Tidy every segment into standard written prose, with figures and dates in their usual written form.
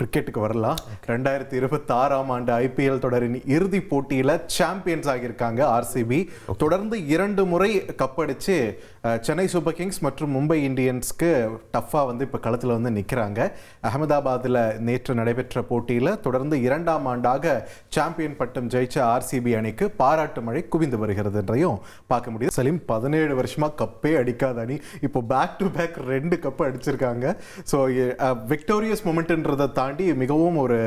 கிரிக்கெட்டுக்கு வரலாம். 2026ஆம் ஆண்டு ஐபிஎல் தொடரின் இறுதி போட்டியில் சாம்பியன்ஸ் ஆகியிருக்காங்க ஆர்சிபி. தொடர்ந்து 2 முறை கப் அடிச்சு சென்னை சூப்பர் கிங்ஸ் மற்றும் மும்பை இந்தியன்ஸ்க்கு டஃப்பாக வந்து இப்போ களத்தில் வந்து நிற்கிறாங்க. அகமதாபாத்தில் நேற்று நடைபெற்ற போட்டியில் தொடர்ந்து 2ஆம் ஆண்டாக சாம்பியன் பட்டம் ஜெயிச்ச ஆர்சிபி அணிக்கு பாராட்டு மழை குவிந்து வருகிறதுன்றையும் பார்க்க முடியுது. சலீம், 17 வருஷமாக கப்பே அடிக்காத அணி இப்போ பேக் டு பேக் 2 கப்பு அடிச்சிருக்காங்க. ஸோ விக்டோரியஸ் மொமெண்ட்ன்றதை தாண்டி மிகவும் ஒரு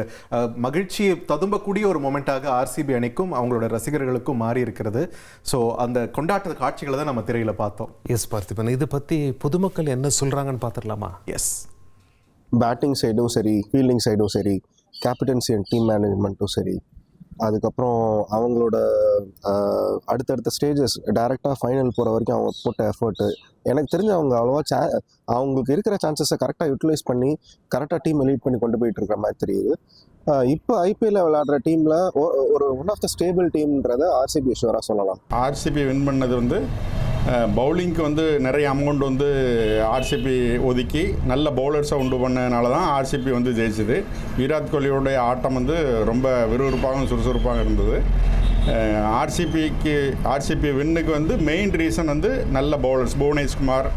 மகிழ்ச்சி ததும்பக்கூடிய ஒரு மொமெண்ட்டாக ஆர்சிபி அணிக்கும் அவங்களோட ரசிகர்களுக்கும் மாறி இருக்கிறது. ஸோ அந்த கொண்டாட்ட காட்சிகளை தான் நம்ம திரையில் பார்த்தோம். எஸ் பார்த்திபன், இதை பற்றி பொதுமக்கள் என்ன சொல்கிறாங்கன்னு பார்த்துடலாமா? எஸ், பேட்டிங் சைடும் சரி, ஃபீல்டிங் சைடும் சரி, கேப்டன்சி அண்ட் டீம் மேனேஜ்மெண்ட்டும் சரி, அதுக்கப்புறம் அவங்களோட அடுத்தடுத்த ஸ்டேஜஸ் டைரெக்டாக ஃபைனல் போகிற வரைக்கும் அவங்க போட்ட எஃபர்ட்டு, எனக்கு தெரிஞ்சு அவங்க அவ்வளோவா அவங்களுக்கு இருக்கிற சான்சஸை கரெக்டாக யூட்டிலைஸ் பண்ணி கரெக்டாக டீம் லீட் பண்ணி கொண்டு போயிட்டு இருக்கிற மாதிரி தெரியுது. இப்போ ஐபிஎல்ல விளையாடுற டீமில் ஒரு ஒன் ஆஃப் த ஸ்டேபிள் டீம்ன்றதை ஆர்சிபி ஷுவராக சொல்லலாம். ஆர்சிபி வின் பண்ணது வந்து பவுலிங்க்கு வந்து நிறைய அமௌண்ட் வந்து ஆர்சிபி ஒதுக்கி நல்ல பவுலர்ஸை உண்டு பண்ணனால தான் ஆர்சிபி வந்து ஜெயிச்சுது. விராட் கோலியோடைய ஆட்டம் வந்து ரொம்ப விறுவிறுப்பாகவும் சுறுசுறுப்பாக இருந்தது. ஆர்சிபி வின்னுக்கு வந்து மெயின் ரீசன் வந்து நல்ல பவுலர்ஸ், புவனேஷ்குமார்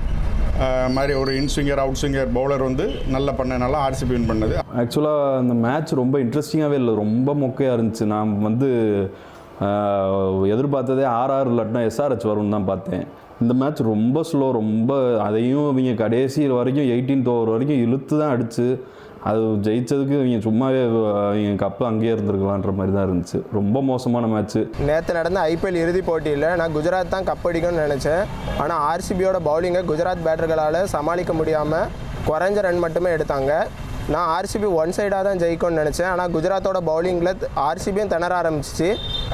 மாதிரி ஒரு இன்ஸ்விங்கர் அவுட் ஸ்விங்கர் பவுலர் வந்து நல்லா பண்ணனால ஆர்சிபி வின் பண்ணது. ஆக்சுவலாக அந்த மேட்ச் ரொம்ப இன்ட்ரெஸ்டிங்காகவே இல்லை, ரொம்ப மொக்கையாக இருந்துச்சு. நான் வந்து எதிர்பார்த்ததே RR இல்லாட்டினா SRH வரும்னு தான் பார்த்தேன். இந்த மேட்ச் ரொம்ப ஸ்லோ, ரொம்ப அதையும் இவங்க கடைசி வரைக்கும் 18th ஓவர் வரைக்கும் இழுத்து தான் அடிச்சு அது ஜெயிச்சதுக்கு இவங்க சும்மாவே இவங்க கப்பு அங்கேயே இருந்திருக்கலான்ற மாதிரி தான் இருந்துச்சு. ரொம்ப மோசமான மேட்ச்சு. நேற்று நடந்த ஐபிஎல் இறுதி போட்டியில் நான் குஜராத் தான் கப் அடிக்கும்னு நினச்சேன். ஆனால் ஆர்சிபியோட பவுலிங்கை குஜராத் பேட்டர்களால் சமாளிக்க முடியாமல் குறைஞ்ச ரன் மட்டுமே எடுத்தாங்க. நான் ஆர்சிபி ஒன் சைடாக தான் ஜெயிக்கும்னு நினச்சேன். ஆனால் குஜராத்தோட பவுலிங்கில் ஆர்சிபியும் திணற ஆரம்பிச்சிச்சு.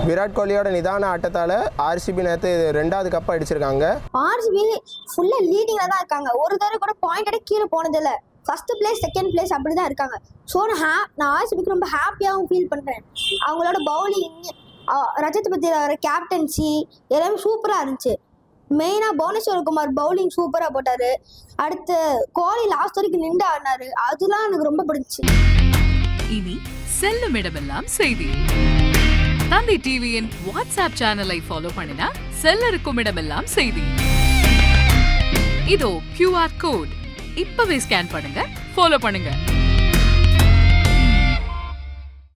விராட் கோலியோட நிதான ஆட்டத்தால் ஆர்சிபி நேற்று 2வது கப் அடிச்சிருக்காங்க. ஆர்சிபி ஃபுல்லாக லீடிங்கில் தான் இருக்காங்க. ஒரு தடவை கூட பாயிண்ட் கீழே போனதில்லை. ஃபர்ஸ்ட் பிளேஸ், செகண்ட் பிளேஸ் அப்படி தான் இருக்காங்க. ஸோ நான் ஆர்சிபிக்கு ரொம்ப ஹாப்பியாகவும் ஃபீல் பண்ணுறேன். அவங்களோட பவுலிங், ரஜத் பத்தியோட கேப்டன்சி எல்லாமே சூப்பராக இருந்துச்சு. மெயினாக புவனேஸ்வர் குமார் பவுலிங் சூப்பராக போட்டார். அடுத்து கோலி லாஸ்ட் வரைக்கும் நின்று ஆடினாரு. அதெல்லாம் எனக்கு ரொம்ப பிடிச்சி. இனி செல்லும் இடமெல்லாம் செய்தி. தந்தி டிவியின் வாட்ஸ்அப் சேனலை ஃபாலோ பண்ணினா செல்ல இருக்கும் இடமெல்லாம் செய்தி. இதோ QR கோட் இப்பவே ஸ்கேன் பண்ணுங்க, ஃபாலோ பண்ணுங்க.